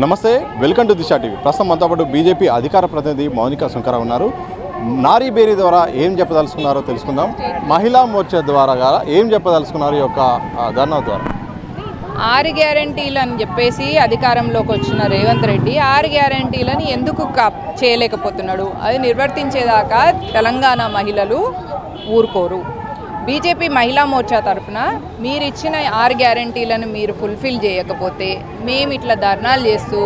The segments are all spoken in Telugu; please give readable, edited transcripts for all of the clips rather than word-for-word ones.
నమస్తే, వెల్కమ్ టు దిశా టీవీ. ప్రస్తుతం మనతో పాటు బీజేపీ అధికార ప్రతినిధి మౌనిక సుంకర ఉన్నారు. నారీ బేరీ ద్వారా ఏం చెప్పదలుచుకున్నారో తెలుసుకుందాం. మహిళా మోర్చా ద్వారా ఏం చెప్పదలుచుకున్నారు ఈ యొక్క ధర్నా ద్వారా? 6 గ్యారంటీలు అని చెప్పేసి అధికారంలోకి వచ్చిన రేవంత్ రెడ్డి 6 గ్యారంటీలను ఎందుకు చేయలేకపోతున్నాడు? అది నిర్వర్తించేదాకా తెలంగాణ మహిళలు ఊరుకోరు. బీజేపీ మహిళా మోర్చా తరఫున మీరు ఇచ్చిన 6 గ్యారంటీలను మీరు ఫుల్ఫిల్ చేయకపోతే మేము ఇట్లా ధర్నాలు చేస్తూ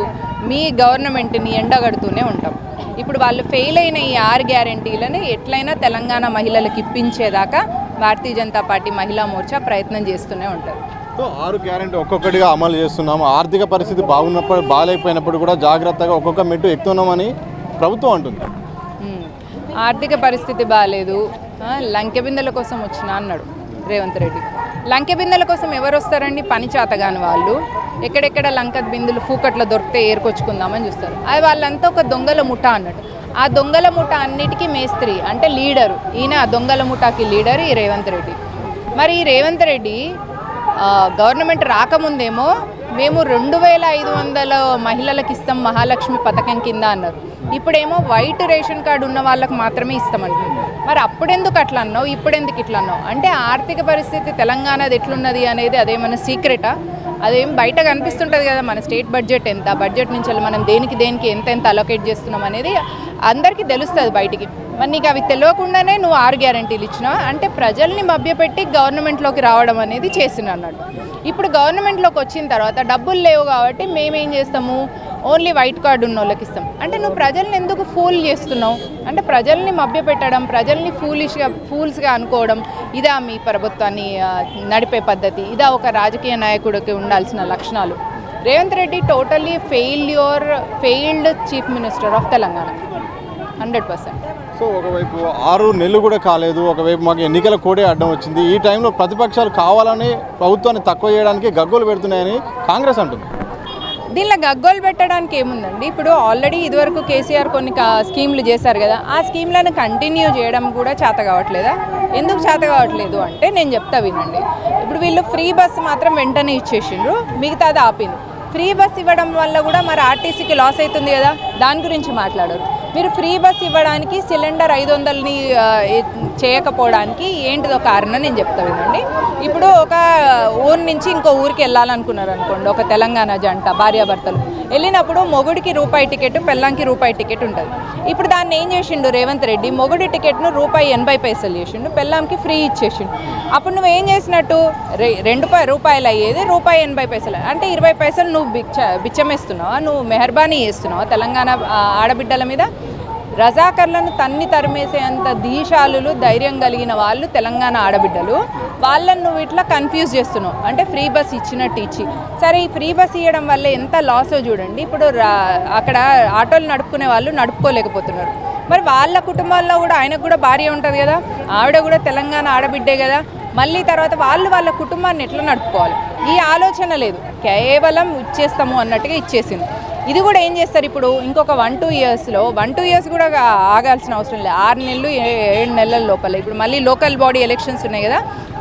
మీ గవర్నమెంట్ని ఎండగడుతూనే ఉంటాం. ఇప్పుడు వాళ్ళు ఫెయిల్ అయిన ఈ 6 గ్యారంటీలను ఎట్లయినా తెలంగాణ మహిళలకు ఇప్పించేదాకా భారతీయ జనతా పార్టీ మహిళా మోర్చా ప్రయత్నం చేస్తూనే ఉంటుంది. సో 6 గ్యారంటీ ఒక్కొక్కటిగా అమలు చేస్తున్నాము. ఆర్థిక పరిస్థితి బాగాలేకపోయినప్పుడు కూడా జాగ్రత్తగా ఒక్కొక్క మెట్టు ఎక్కుతున్నామని ప్రభుత్వం అంటుంది. ఆర్థిక పరిస్థితి బాగాలేదు, లంకె బిందెల కోసం వచ్చిన అన్నాడు రేవంత్ రెడ్డి. లంకె బిందెల కోసం ఎవరు వస్తారండి? పని చేతగాని వాళ్ళు ఎక్కడెక్కడ లంక బిందులు ఫూకట్లో దొరికితే ఏరుకొచ్చుకుందామని చూస్తారు. అది వాళ్ళంతా ఒక దొంగల ముఠా అన్నట్టు. ఆ దొంగల ముఠా అన్నిటికీ మేస్త్రి అంటే లీడరు. ఈయన ఆ దొంగల ముఠాకి లీడర్ ఈ రేవంత్ రెడ్డి. మరి ఈ రేవంత్ రెడ్డి గవర్నమెంట్ రాకముందేమో మేము 2500 మహిళలకు ఇస్తాం మహాలక్ష్మి పథకం కింద అన్నారు. ఇప్పుడేమో వైట్ రేషన్ కార్డు ఉన్న వాళ్ళకు మాత్రమే ఇస్తామంటున్నారు. మరి అప్పుడెందుకు అట్లా అన్నావు, ఇప్పుడెందుకు ఇట్లా అన్నావు? అంటే ఆర్థిక పరిస్థితి తెలంగాణది ఎట్లున్నది అనేది అదేమన్నా సీక్రెటా? అదేం బయట కనిపిస్తుంటుంది కదా. మన స్టేట్ బడ్జెట్ ఎంత, బడ్జెట్ నుంచి మనం దేనికి ఎంత అలొకేట్ చేస్తున్నాం అనేది అందరికీ తెలుస్తుంది బయటికి. మరి నీకు అవి తెలియకుండానే నువ్వు 6 గ్యారంటీలు ఇచ్చినావు అంటే ప్రజల్ని మభ్యపెట్టి గవర్నమెంట్లోకి రావడం అనేది చేసిన అన్నట్టు. ఇప్పుడు గవర్నమెంట్లోకి వచ్చిన తర్వాత డబ్బులు లేవు కాబట్టి మేమేం చేస్తాము, ఓన్లీ వైట్ కార్డు ఉన్న వాళ్ళకి ఇస్తాం. అంటే నువ్వు ప్రజల్ని ఎందుకు ఫూల్ చేస్తున్నావు? అంటే ప్రజల్ని మభ్యపెట్టడం, ప్రజల్ని ఫూల్స్గా అనుకోవడం, ఇదా మీ ప్రభుత్వాన్ని నడిపే పద్ధతి? ఇదా ఒక రాజకీయ నాయకుడికి ఉండాల్సిన లక్షణాలు? Revanth Reddy totally failed chief minister of Telangana 100%. So ఒకవైపు 6 నెలలు కూడా కాలేదు, ఒకవైపు మాకు ఎన్నికల కోడే అడ్డం వచ్చింది. ఈ టైంలో ప్రతిపక్షాలు కావాలని ప్రభుత్వాన్ని తక్కువ చేయడానికి గగ్గోలు పెడుతున్నాయని కాంగ్రెస్ అంటుంది. దీనిలో గగ్గోలు పెట్టడానికి ఏముందండి? ఇప్పుడు ఆల్రెడీ ఇదివరకు కేసీఆర్ కొన్ని స్కీమ్లు చేశారు కదా, ఆ స్కీమ్లను కంటిన్యూ చేయడం కూడా చేత కావట్లేదా? ఎందుకు చేత కావట్లేదు అంటే నేను చెప్తా వినండి. ఇప్పుడు వీళ్ళు ఫ్రీ బస్సు మాత్రం వెంటనే ఇచ్చేసిండ్రు, మిగతాది ఆపింది. ఫ్రీ బస్ ఇవ్వడం వల్ల కూడా మరి ఆర్టీసీకి లాస్ అవుతుంది కదా, దాని గురించి మాట్లాడరు. మీరు ఫ్రీ బస్ ఇవ్వడానికి సిలిండర్ 500ని చేయకపోవడానికి ఏంటిదో కారణం నేను చెప్తా వినండి. ఇప్పుడు ఒక ఊరు నుంచి ఇంకో ఊరికి వెళ్ళాలనుకున్నారు అనుకోండి, ఒక తెలంగాణ జంట భార్యాభర్తలు వెళ్ళినప్పుడు మొగుడికి రూపాయి టికెట్, పెళ్ళాంకి రూపాయి టికెట్ ఉంటుంది. ఇప్పుడు దాన్ని ఏం చేసిండు రేవంత్ రెడ్డి? మొగుడి టికెట్ను ₹1.80 చేసిండు, పెళ్ళాంకి ఫ్రీ ఇచ్చేసిండు. అప్పుడు నువ్వు ఏం చేసినట్టు? ₹2 అయ్యేది ₹1.80. అంటే 20 పైసలు నువ్వు బిచ్చమేస్తున్నావా? నువ్వు మెహర్బానీ చేస్తున్నావా తెలంగాణ ఆడబిడ్డల మీద? రజాకర్లను తరిమేసేంత దీశాలు ధైర్యం కలిగిన వాళ్ళు తెలంగాణ ఆడబిడ్డలు. వాళ్ళని నువ్వు ఇట్లా కన్ఫ్యూజ్ చేస్తున్నావు. అంటే ఫ్రీ బస్ ఇచ్చినట్టు ఇచ్చి, సరే ఈ ఫ్రీ బస్ ఇవ్వడం వల్ల ఎంత లాసో చూడండి. ఇప్పుడు అక్కడ ఆటోలు నడుపుకునే వాళ్ళు నడుపుకోలేకపోతున్నారు. మరి వాళ్ళ కుటుంబాల్లో కూడా ఆయనకు కూడా భార్య ఉంటుంది కదా, ఆవిడ కూడా తెలంగాణ ఆడబిడ్డే కదా. మళ్ళీ తర్వాత వాళ్ళ కుటుంబాన్ని ఎట్లా నడుపుకోవాలి? ఈ ఆలోచన లేదు, కేవలం ఇచ్చేస్తాము అన్నట్టుగా ఇచ్చేసింది. ఇది కూడా ఏం చేస్తారు ఇప్పుడు ఇంకొక 1-2 ఇయర్స్లో, 1-2 ఇయర్స్ కూడా ఆగాల్సిన అవసరం లేదు, 6 నెలలు 7 నెలల లోపల ఇప్పుడు మళ్ళీ లోకల్ బాడీ ఎలక్షన్స్ ఉన్నాయి కదా,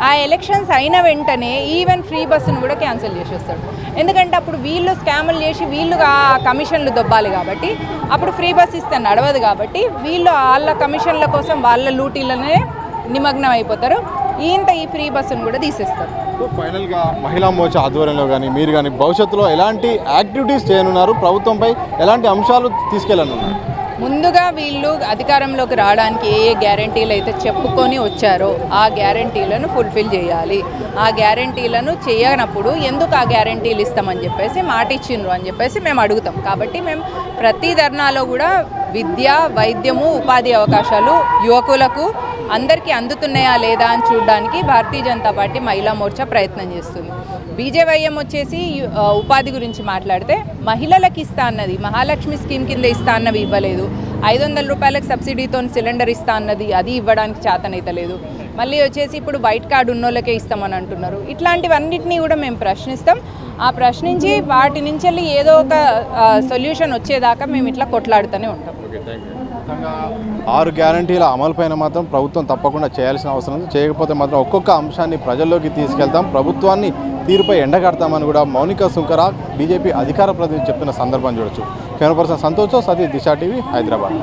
ఆ ఎలక్షన్స్ అయిన వెంటనే ఈవెన్ ఫ్రీ బస్సును కూడా క్యాన్సిల్ చేసేస్తాడు. ఎందుకంటే అప్పుడు వీళ్ళు స్కాములు చేసి వీళ్ళు ఆ కమిషన్లు దొబ్బాలి కాబట్టి, అప్పుడు ఫ్రీ బస్ ఇస్తే నడవదు కాబట్టి వీళ్ళు వాళ్ళ కమిషన్ల కోసం వాళ్ళ లూటీలనే నిమగ్నం అయిపోతారు. ఈ ఫ్రీ బస్సును కూడా తీసేస్తారు. ఫైనల్గా మహిళా మోర్చా ఆధ్వర్యంలో కానీ మీరు కానీ భవిష్యత్తులో ఎలాంటి యాక్టివిటీస్ చేయనున్నారు? ప్రభుత్వంపై ఎలాంటి అంశాలు తీసుకెళ్ళనున్నారు? ముందుగా వీళ్ళు అధికారంలోకి రావడానికి ఏ గ్యారంటీలు అయితే చెప్పుకొని వచ్చారో ఆ గ్యారంటీలను ఫుల్ఫిల్ చేయాలి. ఆ గ్యారంటీలను చేయనప్పుడు ఎందుకు ఆ గ్యారంటీలు ఇస్తామని చెప్పేసి మాట ఇచ్చిండ్రు అని చెప్పేసి మేము అడుగుతాం. కాబట్టి మేము ప్రతి ధర్నాలో కూడా విద్య, వైద్యము, ఉపాధి అవకాశాలు యువకులకు అందరికీ అందుతున్నాయా లేదా అని చూడడానికి భారతీయ జనతా పార్టీ మహిళా మోర్చా ప్రయత్నం చేస్తుంది. బీజేవైఎం వచ్చేసి ఉపాధి గురించి మాట్లాడితే మహిళలకు ఇస్తా అన్నది మహాలక్ష్మి స్కీమ్ కింద ఇస్తా అన్నవి ఇవ్వలేదు. ₹500 సబ్సిడీతో సిలిండర్ ఇస్తా అన్నది అది ఇవ్వడానికి చేతనైతలేదు. మళ్ళీ వచ్చేసి ఇప్పుడు వైట్ కార్డు ఉన్నోళ్ళకే ఇస్తామని అంటున్నారు. ఇట్లాంటివన్నిటినీ కూడా మేము ప్రశ్నిస్తాం. ఆ ప్రశ్నించి వాటి నుంచి వెళ్ళి ఏదో ఒక సొల్యూషన్ వచ్చేదాకా మేము ఇట్లా కొట్లాడుతూనే ఉంటాం. 6 గ్యారంటీల అమలుపైన మాత్రం ప్రభుత్వం తప్పకుండా చేయాల్సిన అవసరం ఉంది. చేయకపోతే మాత్రం ఒక్కొక్క అంశాన్ని ప్రజల్లోకి తీసుకెళ్తాం, ప్రభుత్వాన్ని తీరుపై ఎండగడతామని కూడా మౌనిక సుంకర బీజేపీ అధికార ప్రతినిధి చెప్తున్న సందర్భం చూడొచ్చు. కెమెరా పర్సన్ సంతోష్, సతీష్, దిశ టీవీ, హైదరాబాద్.